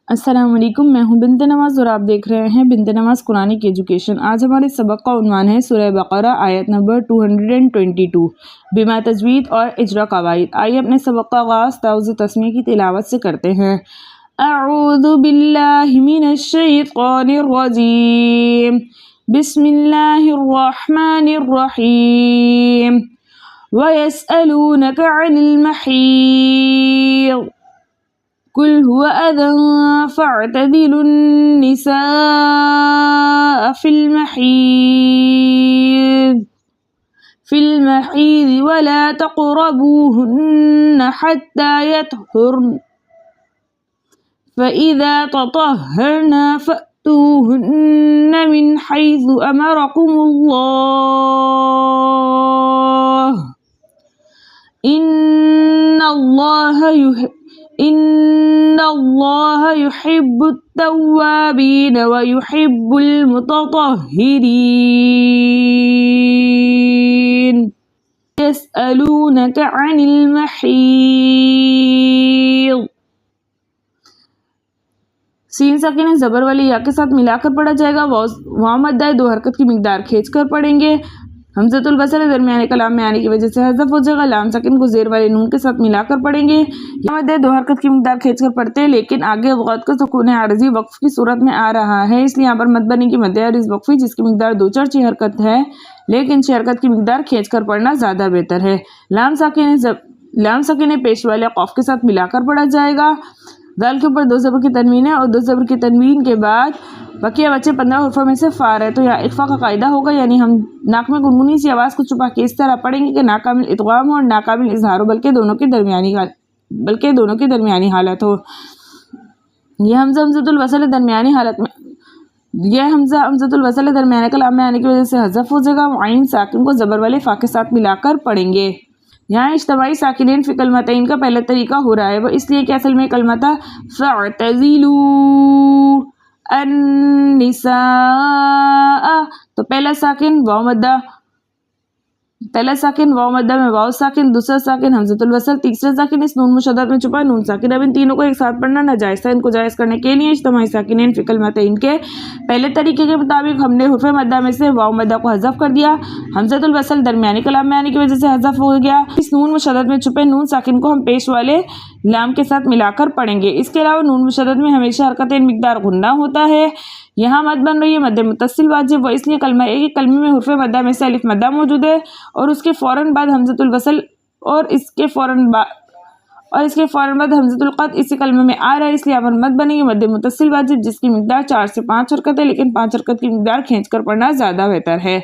अस्सलाम वालेकुम, मैं हूँ बिन्त नवाज़ और आप देख रहे हैं बिन्त नवाज़ कुरानिक एजुकेशन। आज हमारे सबक का उन्वान है सूरह बकरा आयत नंबर 222 बिमा तजवीद और इजरा कवायद। आइए अपने सबक का आगाज़ ताउज़ तस्मीह की तिलावत से करते हैं। अऊज़ु बिल्लाहि मिनश शैतानिर रजीम, बिस्मिल्लाहिर रहमानिर रहीम। वयस्अलूनका अनिल महीज़ कुल हुवा अज़न फ़अ्तज़िलुन निसाअ फिल महीज़ वला तक़रबूहुन्न हत्ता यत्हुरन फ़इज़ा तطهرन फ़अतूहुन्न मिन हैज़ु अमरकुमुल्लाह इन्नल्लाह युहिब्बुत तव्वाबीन व युहिब्बुल मुतत्तहिरीन। यसअलूनका अनिल महीज़। सीन साकिन ज़बर वाली या के साथ मिलाकर पढ़ा जाएगा। वाव मद्दा दो हरकत की मिकदार खींच कर पढ़ेंगे। हमज़तुल वसल दरमियाने कलाम में आने की वजह से हज़फ हो जाएगा। लाम साकिन को ज़ेर वाले नून के साथ मिलाकर पढ़ेंगे। यहाँ मद्दा दो हरकत की मिकदार खींच कर पढ़ते हैं, लेकिन आगे ग़ौत का सुकून आरज़ी वक्फ की सूरत में आ रहा है, इसलिए यहाँ पर मद बनेगी मद्दा अर्ज़ वक्फ़ी, जिसकी मिकदार 2-4 हरकत है, लेकिन 6 हरकत की मिकदार खींच कर पढ़ना ज़्यादा बेहतर है। लाम साकिन पेश वाले क़ाफ के साथ मिलाकर पढ़ा जाएगा। दाल के ऊपर 2 ज़बर की तनवीन है और 2 ज़बर की तनवीन के बाद बकिया बच्चे 15 हुर्फ़ों में से फार है, तो यहाँ इक़फ़ा का कायदा होगा, यानी हम नाक में गुनगुनी सी आवाज़ को छुपा के इस तरह पढ़ेंगे कि नाकाबिल इदगाम हो और नाकाबिल इज़हार हो, बल्कि दोनों की दरमियानी हालत हो। यह हमज़ा हमज़तुल वसल दरमियानी हालत में हमज़तुल वसल दरमियाने कलाम में आने की वजह से हज़फ हो जाएगा। आइन साकिन को ज़बर वाले फ़ा के साथ मिलाकर पढ़ेंगे। यहाँ इज्तमाई साकिनीन फ़ी कलमतैन का पहला तरीका हो रहा है, वो इसलिए कि असल में कलमा था फ़अ्तज़िलू अन्निसाअ, तो पहला साकिन वाव मद्दा में वाव साकिन, दूसरा साकिन हमज़तुल वसल, तीसरा साकिन इस नून मुशद्दद में छुपा नून साकिन। अब इन तीनों को एक साथ पढ़ना नाजायज़ था। इनको जायज़ करने के लिए इज्तमाई साकिनीन फ़ी कलमतैन के पहले तरीके के मुताबिक हमने हुर्फ़ मद्दा में से वाव मद्दा को हज़फ कर दिया। हमज़तुल वसल दरमियानी कलाम में आने की वजह से हज़फ हो गया। इस नून मुशद्दद में छुपे नून साकिन को हम पेश वाले लाम के साथ मिलाकर पढ़ेंगे। इसके अलावा नून मुशद्दद में हमेशा हरकत मिकदार गुन्ना होता है। यहाँ मद बन रही है मद्दे मुत्तसिल वाजिब, वो इसलिए कलमा एक ही कलमे में हुर्फ़ मद्दा में से अलिफ मद्दा मौजूद है और उसके फ़ौरन बाद हमज़तुल वसल और इसके फ़ौरन बाद हमज़तुल क़त इसी कलमे में आ रहा है, इसलिए यहाँ पर मद बनेगी मद्दे मुत्तसिल वाजिब, जिसकी मिकदार 4 से 5 हरकत है, लेकिन 5 हरकत की मिकदार खींच कर पढ़ना ज़्यादा बेहतर है।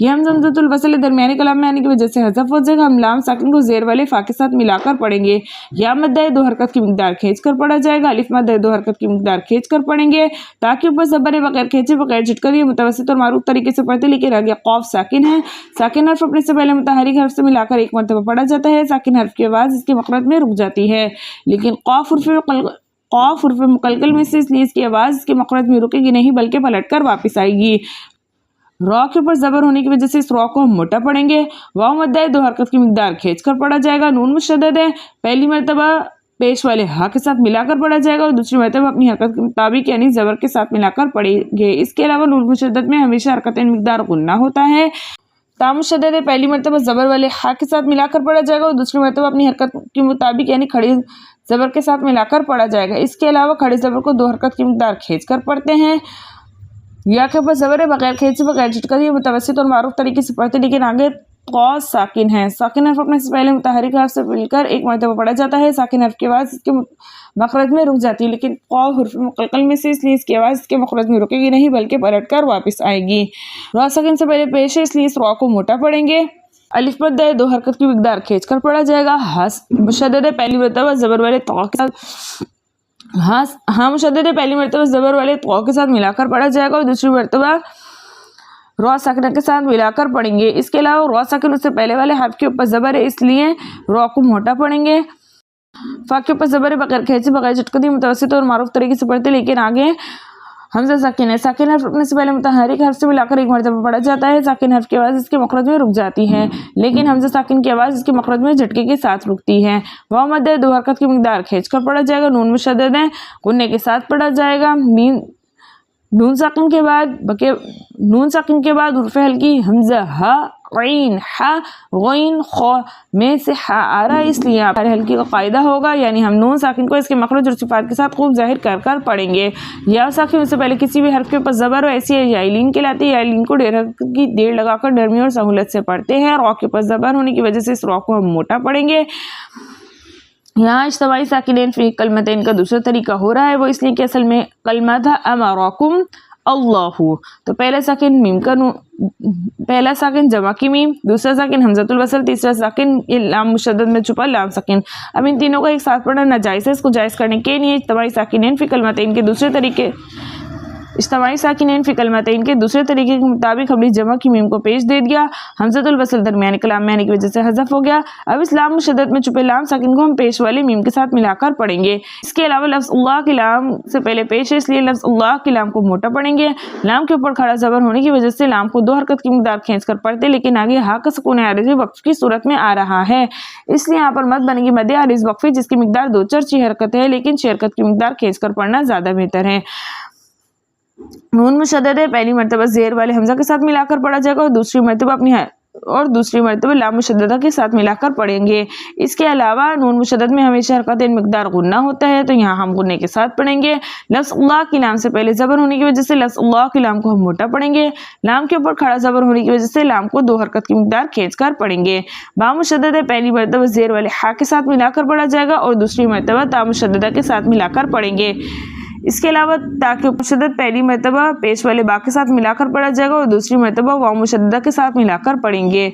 यह हमज़तुल वसल दरमियानी कलाम में आने की वजह से हज़फ हो जाएगा। हम लाम साकिन को ज़ेर वाले फ़ा के साथ मिलाकर पढ़ेंगे। या मद्दा 2 हरकत की मिकदार खींच कर पढ़ा जाएगा। अलिफ मद्दा 2 हरकत की मिकदार खींच कर पढ़ेंगे, ताकि ऊपर ज़बर बगैर खींचे बगैर झटकर मुतवस्सित और मारूफ तरीके से पढ़ते, लेकिन आगे क़ाफ साकिन है। साकिन हर्फ अपने से पहले मुतहरिक हर्फ से मिलाकर एक मरतबा पढ़ा जाता है। साकिन हर्फ की आवाज़ इसके मखरज में रुक जाती है, लेकिन क़ाफ हुर्फ़ मुक़ल्क़ल में से, इसलिए इसकी आवाज़ इसके मखरज में रुकेगी नहीं, बल्कि पलट कर वापस आएगी। रॉ के ऊपर ज़बर होने की वजह से इस रॉ को हम मोटा पढ़ेंगे। वाव मद्दा 2 हरकत की मिकदार खींच कर पढ़ा जाएगा। नून मुशद्दद है, पहली मरतबा पेश वाले हा के साथ मिलाकर पढ़ा जाएगा और दूसरी मरतबा अपनी हरकत के मुताबिक यानी ज़बर के साथ मिलाकर पढ़ेंगे। इसके अलावा नून मुशद्दद में हमेशा हरकत मिकदार गुन्ना होता है। ता मुशद्दद है, पहली मरतबा ज़बर वाले हा के साथ मिलाकर पढ़ा जाएगा और दूसरी मरतबा अपनी हरकत के मुताबिक यानी खड़ी ज़बर के साथ मिलाकर पढ़ा जाएगा। इसके अलावा खड़ी ज़बर को 2 हरकत की मिकदार खींच कर पढ़ते हैं। या के ऊपर ज़बर है, बगैर खींचे बगैर झटकर मुतवस्सित और मारूफ तरीके से पढ़ते, लेकिन आगे क़ाफ साकिन है। साकिन हर्फ अपने से पहले मुतहरिक हर्फ से मिलकर एक मरतबा पढ़ा जाता है। साकिन हर्फ की आवाज़ इसके मखरज में रुक जाती है, लेकिन क़ाफ हुर्फ़ मुक़ल्क़ल में से, इसलिए इसकी आवाज़ इसके मखरज में रुकेगी नहीं, बल्कि पलट कर वापस आएगी। रॉ साकिन से पहले पेश है, इसलिए इस रॉ को मोटा पढ़ेंगे। अलिफ मद्दा 2 हरकत की मिकदार खींच कर पढ़ा जाएगा। हा मुशद्दद है, पहली मरतबा ज़बर वाले तौ के साथ हाँ मुशद्दद है, पहली मरतबा ज़बर वाले तौ के साथ मिलाकर पढ़ा जाएगा और दूसरी मरतबा रॉ साकिन के साथ मिलाकर पढ़ेंगे। इसके अलावा रॉ साकिन उससे पहले वाले हर्फ के ऊपर ज़बर है, इसलिए रॉ को मोटा पढ़ेंगे। फ़ा के ऊपर ज़बर है, बगैर खींचे बगैर झटके मुतवस्सित और मारूफ तरीके से पढ़ते, लेकिन आगे हमजा साकिन है। साकिन हर्फ रुकने से पहले मुतहर्रिक हर्फ से मिलाकर एक मरतबा पढ़ा जाता है। साकिन हर्फ की आवाज़ इसके मखरज में रुक जाती है, लेकिन हमजा साकिन की आवाज़ इसके मखरज में झटके के साथ रुकती है। वाव मद है, दो हरकत की मिकदार खींचकर पढ़ा जाएगा। नून मुशद्दद है, गुन्ने के साथ पढ़ा जाएगा। नून साकिन के बाद उर्फ़ हल्की हमजा हा ग़ैन हा ग़ैन ख़ में से हा आ रहा है, इसलिए यहाँ पर हल्की का कायदा होगा, यानी हम नून साकिन को इसके मखरज और सिफ़ात के साथ खूब ज़ाहिर कर पढ़ेंगे। या साकिन से पहले किसी भी हर्फ के ऊपर ज़बर हो, ऐसी यालीन कहलाती है। यालीन को देर लगाकर नरमी और सहूलत से पढ़ते हैं। रॉ के ऊपर ज़बर होने की वजह से इस रॉ को हम मोटा पढ़ेंगे। यहाँ इज्तिमाई साकिनैन फी कलमतैन का दूसरा तरीका हो रहा है, वो इसलिए कि असल में कलमा था अमराकुम अल्लाहु, तो पहला साकिन जमा की मीम, दूसरा साकिन हमज़तुल वसल, तीसरा साकिन लाम मुशद्दद में छुपा लाम साकिन। अब इन तीनों को एक साथ पढ़ना नाजायज़ है। इसको जायज़ करने के लिए इज्तिमाई साकिनैन फी कलमतैन के दूसरे तरीके के मुताबिक हमने जमा की मीम को पेश दे दिया। हमज़तुल वसल दरमियानी कलाम में आने की वजह से हज़फ हो गया। अब इस लाम मुशद्दद में छुपे लाम साकिन को हम पेश वाले मीम के साथ मिलाकर पढ़ेंगे। इसके अलावा लफ्ज़ अल्लाह के लाम से पहले पेश है, इसलिए लफ्ज़ अल्लाह के लाम को मोटा पढ़ेंगे। लाम के ऊपर खड़ा ज़बर होने की वजह से लाम को दो हरकत की मिकदार खींच कर पढ़ते, लेकिन आगे हा का सुकून आरिज़ी वक्फ की सूरत में आ रहा है, इसलिए यहाँ पर मद बनेगी मद आरिज़ वक्फ़ी, जिसकी मिकदार 2 4 6 हरकत है, लेकिन 6 हरकत की मिकदार खींच कर पढ़ना ज़्यादा बेहतर है। नून मुशद्दद है, पहली मरतबा ज़ेर वाले हमज़ा के साथ मिलाकर पढ़ा जाएगा और दूसरी मरतबा लाम मुशद्ददा के साथ मिलाकर पढ़ेंगे। इसके अलावा नून मुशद्दद में हमेशा हरकत मिकदार गुन्ना होता है, तो यहाँ हम गुन्ने के साथ पढ़ेंगे। लफ्ज़ अल्लाह की लाम से पहले ज़बर होने की वजह से लफ्ज़ अल्लाह की लाम को हम मोटा पढ़ेंगे। लाम के ऊपर खड़ा ज़बर होने की वजह से लाम को 2 हरकत की मिकदार खींच कर पढ़ेंगे। बा मुशद्दद है, पहली मरतबा ज़ेर वाले हा के साथ मिलाकर पढ़ा जाएगा और दूसरी मरतबा ता मुशद्ददा के साथ मिलाकर पढ़ेंगे। इसके अलावा ताकि मुशद्दद पहली मरतबा पेश वाले बा के साथ मिलाकर पढ़ा जाएगा और दूसरी मरतबा वाव मुशद्ददा के साथ मिलाकर पढ़ेंगे।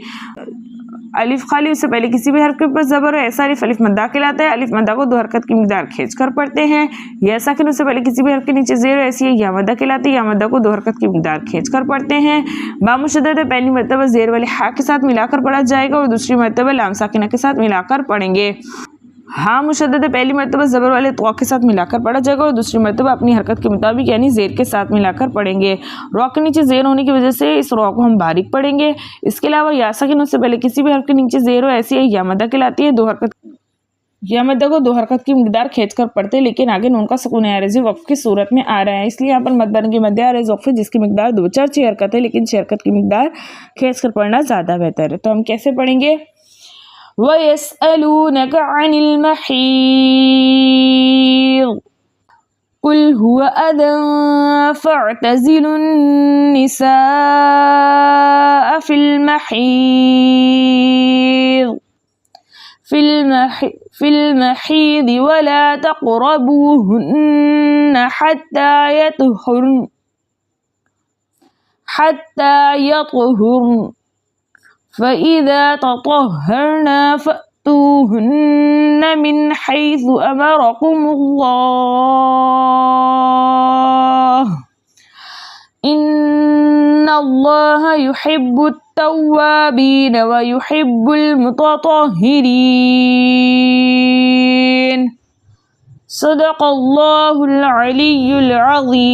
अलिफ खाली उससे पहले किसी भी हर्फ के ऊपर ज़बर हो, ऐसा अलिफ मद्दा कहलाता है। अलिफ मद्दा को 2 हरकत की मिकदार खींच कर पढ़ते हैं। या साकिन उससे पहले किसी भी हर्फ के नीचे ज़ेर हो, ऐसी है या मद्दा कहलाती है। या मद्दा को 2 हरकत की मिकदार खींच कर पढ़ते हैं। बा मुशद्दद है, पहली मरतबा ज़ेर वाले हा के साथ मिलाकर पढ़ा जाएगा और दूसरी मरतबा लाम साकिना के साथ मिलाकर पढ़ेंगे। हाँ मुशद्दद है, पहली मरतबा ज़बर वाले तो के साथ मिलाकर पढ़ा जाएगा और दूसरी मरतबा अपनी हरकत के मुताबिक यानी ज़ेर के साथ मिलाकर पढ़ेंगे। रॉ के नीचे ज़ेर होने की वजह से इस रॉ को हम बारीक पढ़ेंगे। इसके अलावा या साकिन उससे पहले किसी भी हर्फ के नीचे ज़ेर हो, ऐसी है या मद्दा कहलाती है। 2 हरकत या मद्दा को 2 हरकत की मिकदार खींच कर पढ़ते, लेकिन आगे नून का सुकून आरिज़ी वक्फ की सूरत में आ रहा है, इसलिए यहाँ पर मद बनेगी मद आरिज़ वक्फ, जिसकी मिकदार 2 4 6 हरकत है, लेकिन 6 हरकत की मिकदार खींच कर पढ़ना ज़्यादा बेहतर है। तो हम कैसे पढ़ेंगे? वयस्अलूनक अनिल महीज़ कुल हुवा अज़न फ़अतज़िलुन निसाअ फिल महीज़ वला तक़रबूहुन्न हत्ता यतहुरन फ़इज़ा तطهرن फ़अतूहुन्न मिन हैज़ अमरकुमुल्लाह इन्नल्लाह युहिब्बुत तव्वाबीन व युहिब्बुल मुतत्तहिरीन। सदक़ल्लाहुल अलिय्युल अज़ीम।